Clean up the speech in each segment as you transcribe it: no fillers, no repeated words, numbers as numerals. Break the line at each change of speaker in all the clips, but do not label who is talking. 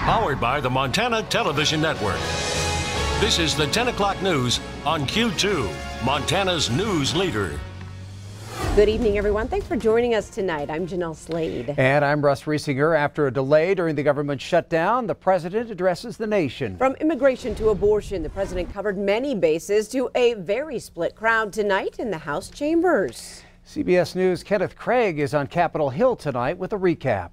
Powered by the Montana Television Network. This is the 10 o'clock news on Q2, Montana's news leader.
Good evening, everyone. Thanks for joining us tonight. I'm Jeanelle Slade.
And I'm Russ. After a delay during the government shutdown, the president addresses the nation.
From immigration to abortion, the president covered many bases to a very split crowd tonight in the House chambers.
CBS News' Kenneth Craig is on Capitol Hill tonight with a recap.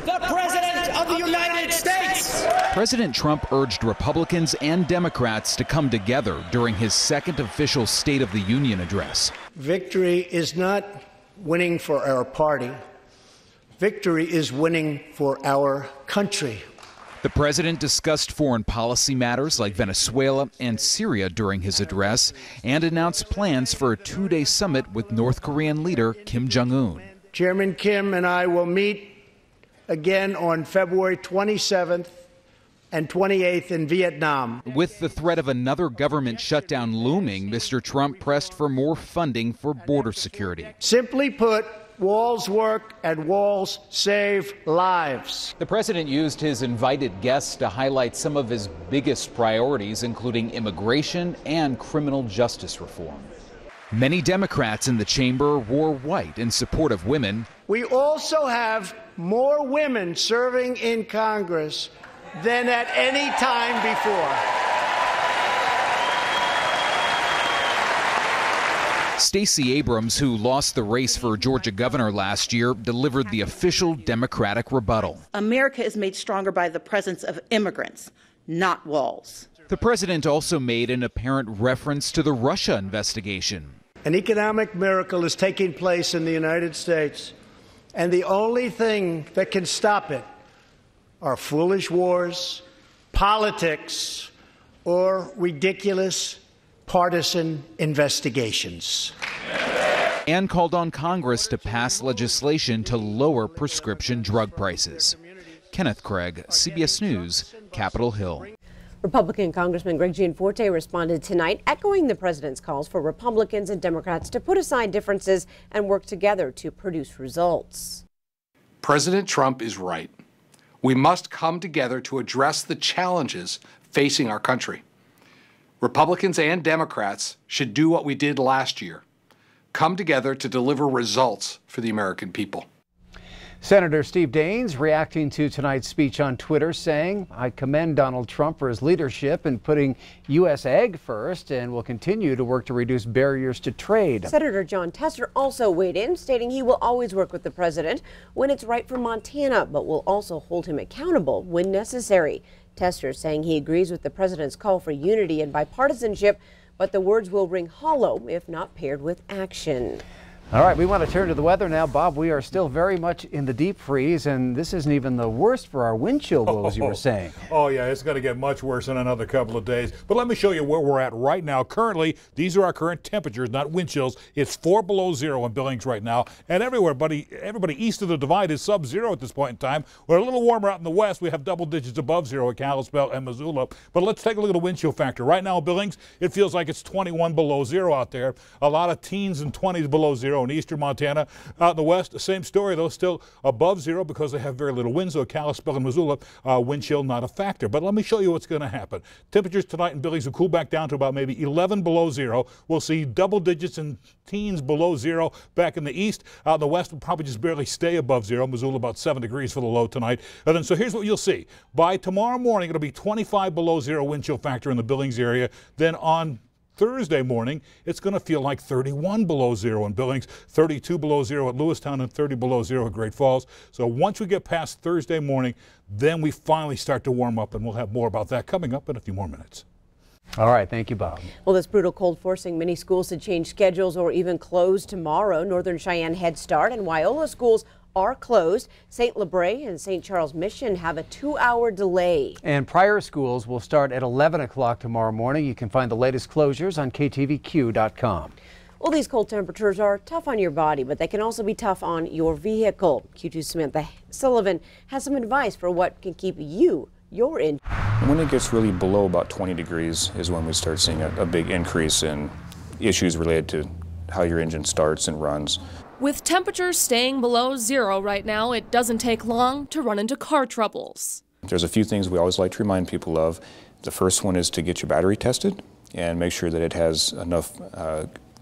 The President of the United States!
President Trump urged Republicans and Democrats to come together during his second official State of the Union address.
Victory is not winning for our party. Victory is winning for our country.
The president discussed foreign policy matters like Venezuela and Syria during his address and announced plans for a two-day summit with North Korean leader Kim Jong-un.
Chairman Kim and I will meet again on February 27th and 28th in Vietnam.
With the threat of another government shutdown looming, Mr. Trump pressed for more funding for border security.
Simply put, walls work and walls save lives.
The president used his invited guests to highlight some of his biggest priorities, including immigration and criminal justice reform. Many Democrats in the chamber wore white in support of women.
We also have more women serving in Congress than at any time before.
Stacey Abrams, who lost the race for Georgia governor last year, delivered the official Democratic rebuttal.
America is made stronger by the presence of immigrants, not walls.
The president also made an apparent reference to the Russia investigation.
An economic miracle is taking place in the United States, and the only thing that can stop it are foolish wars, politics, or ridiculous partisan investigations.
And called on Congress to pass legislation to lower prescription drug prices. Kenneth Craig, CBS News, Capitol Hill.
Republican Congressman Greg Gianforte responded tonight, echoing the president's calls for Republicans and Democrats to put aside differences and work together to produce results.
President Trump is right. We must come together to address the challenges facing our country. Republicans and Democrats should do what we did last year, come together to deliver results for the American people.
Senator Steve Daines reacting to tonight's speech on Twitter, saying, "I commend Donald Trump for his leadership in putting U.S. ag first and will continue to work to reduce barriers to trade."
Senator Jon Tester also weighed in, stating he will always work with the president when it's right for Montana, but will also hold him accountable when necessary. Tester saying he agrees with the president's call for unity and bipartisanship, but the words will ring hollow if not paired with action.
All right, we want to turn to the weather now. Bob, we are still very much in the deep freeze, and this isn't even the worst for our wind chill woes, you were saying.
Oh, yeah, it's going to get much worse in another couple of days. But let me show you where we're at right now. Currently, these are our current temperatures, not wind chills. It's 4 below zero in Billings right now. And everybody east of the divide is sub-zero at this point in time. We're a little warmer out in the west. We have double digits above zero at Kalispell and Missoula. But let's take a look at the wind chill factor. Right now in Billings, it feels like it's 21 below zero out there. A lot of teens and 20s below zero in eastern Montana. Out in the west, the same story, though, still above zero because they have very little wind. So Kalispell and Missoula, wind chill not a factor. But let me show you what's going to happen. Temperatures tonight in Billings will cool back down to about maybe 11 below zero. We'll see double digits and teens below zero back in the east. Out in the west, we'll probably just barely stay above zero. Missoula about 7 degrees for the low tonight. And then, so here's what you'll see. By tomorrow morning, it'll be 25 below zero wind chill factor in the Billings area. Then on Thursday morning, it's going to feel like 31 below zero in Billings, 32 below zero at Lewistown, and 30 below zero at Great Falls. So once we get past Thursday morning, then we finally start to warm up, and we'll have more about that coming up in a few more minutes.
All right. Thank you, Bob.
Well, this brutal cold forcing many schools to change schedules or even close tomorrow. Northern Cheyenne Head Start and Wyola schools are closed. St. Labray and St. Charles Mission have a 2-hour delay.
And prior schools will start at 11 o'clock tomorrow morning. You can find the latest closures on KTVQ.com.
Well, these cold temperatures are tough on your body, but they can also be tough on your vehicle. Q2 Samantha Sullivan has some advice for what can keep your engine.
When it gets really below about 20 degrees is when we start seeing a big increase in issues related to how your engine starts and runs.
With temperatures staying below zero right now, it doesn't take long to run into car troubles.
There's a few things we always like to remind people of. The first one is to get your battery tested and make sure that it has enough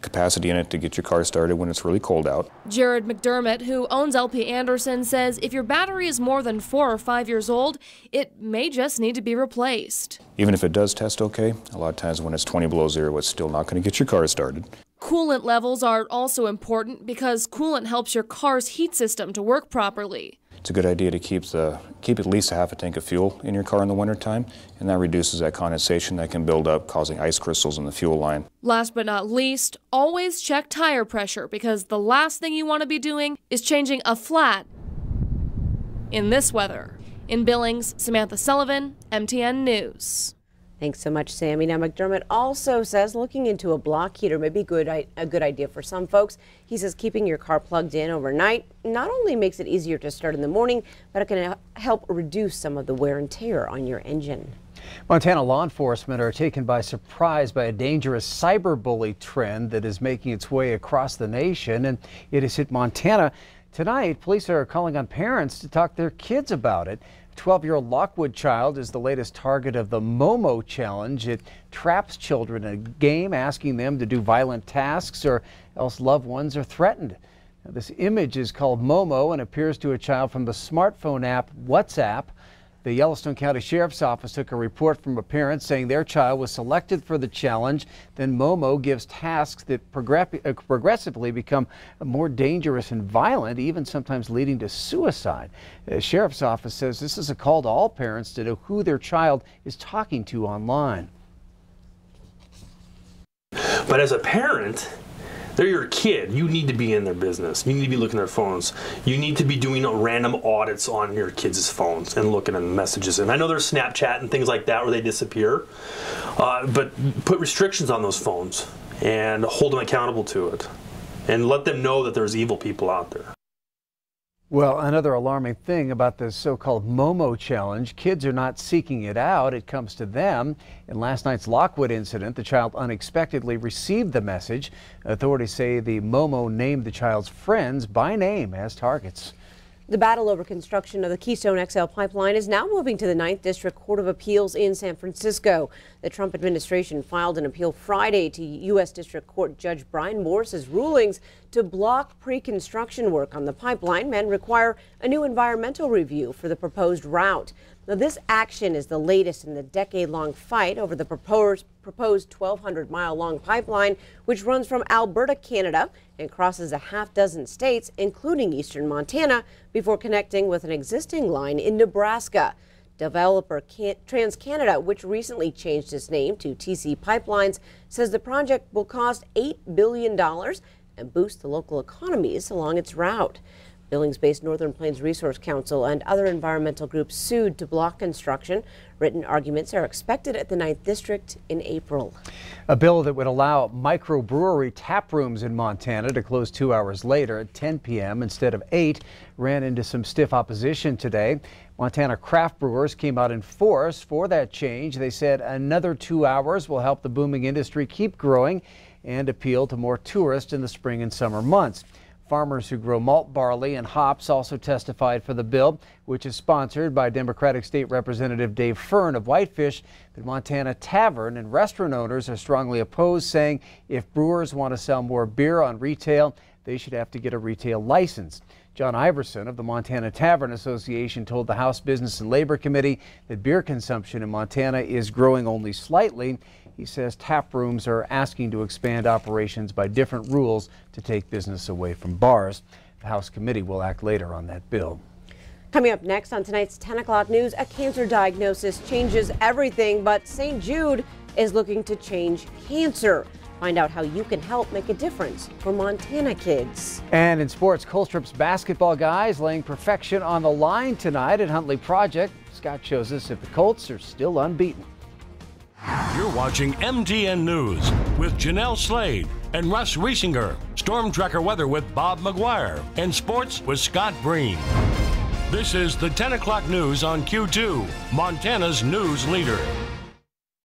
capacity in it to get your car started when it's really cold out.
Jared McDermott, who owns LP Anderson, says if your battery is more than 4 or 5 years old, it may just need to be replaced.
Even if it does test okay, a lot of times when it's 20 below zero, it's still not going to get your car started.
Coolant levels are also important because coolant helps your car's heat system to work properly.
It's a good idea to keep at least a half a tank of fuel in your car in the wintertime, and that reduces that condensation that can build up, causing ice crystals in the fuel line.
Last but not least, always check tire pressure because the last thing you want to be doing is changing a flat in this weather. In Billings, Samantha Sullivan, MTN News.
Thanks so much, Sammy. Now, McDermott also says looking into a block heater may be a good idea for some folks. He says keeping your car plugged in overnight not only makes it easier to start in the morning, but it can help reduce some of the wear and tear on your engine.
Montana law enforcement are taken by surprise by a dangerous cyberbully trend that is making its way across the nation, and it has hit Montana. Tonight, police are calling on parents to talk to their kids about it. 12-year-old Lockwood child is the latest target of the Momo challenge. It traps children in a game, asking them to do violent tasks or else loved ones are threatened. Now, this image is called Momo and appears to a child from the smartphone app WhatsApp. The Yellowstone County Sheriff's Office took a report from a parent saying their child was selected for the challenge. Then Momo gives tasks that progressively become more dangerous and violent, even sometimes leading to suicide. The Sheriff's Office says this is a call to all parents to know who their child is talking to online.
But as a parent, they're your kid. You need to be in their business. You need to be looking at their phones. You need to be doing random audits on your kids' phones and looking at messages. And I know there's Snapchat and things like that where they disappear, but put restrictions on those phones and hold them accountable to it and let them know that there's evil people out there.
Well, another alarming thing about this so-called Momo challenge, kids are not seeking it out. It comes to them. In last night's Lockwood incident, the child unexpectedly received the message. Authorities say the Momo named the child's friends by name as targets.
The battle over construction of the Keystone XL pipeline is now moving to the 9th District Court of Appeals in San Francisco. The Trump administration filed an appeal Friday to U.S. District Court Judge Brian Morris's rulings to block pre-construction work on the pipeline and require a new environmental review for the proposed route. Now, this action is the latest in the decade-long fight over the proposed 1,200-mile-long pipeline, which runs from Alberta, Canada, and crosses a half-dozen states, including eastern Montana, before connecting with an existing line in Nebraska. Developer TransCanada, which recently changed its name to TC Pipelines, says the project will cost $8 billion and boost the local economies along its route. Billings-based Northern Plains Resource Council and other environmental groups sued to block construction. Written arguments are expected at the 9th District in April.
A bill that would allow microbrewery tap rooms in Montana to close 2 hours later at 10 p.m. instead of 8 ran into some stiff opposition today. Montana craft brewers came out in force for that change. They said another 2 hours will help the booming industry keep growing and appeal to more tourists in the spring and summer months. Farmers who grow malt barley and hops also testified for the bill, which is sponsored by Democratic State Representative Dave Fern of Whitefish. The Montana tavern and restaurant owners are strongly opposed, saying if brewers want to sell more beer on retail, they should have to get a retail license. John Iverson of the Montana Tavern Association told the House Business and Labor Committee that beer consumption in Montana is growing only slightly. He says tap rooms are asking to expand operations by different rules to take business away from bars. The House committee will act later on that bill.
Coming up next on tonight's 10 o'clock news, a cancer diagnosis changes everything, but St. Jude is looking to change cancer. Find out how you can help make a difference for Montana kids.
And in sports, Colstrip's basketball guys laying perfection on the line tonight at Huntley Project. Scott shows us if the Colts are still unbeaten.
You're watching MTN News with Jeanelle Slade and Russ Riesinger. Storm Tracker weather with Bob McGuire. And sports with Scott Breen. This is the 10 o'clock news on Q2, Montana's news leader.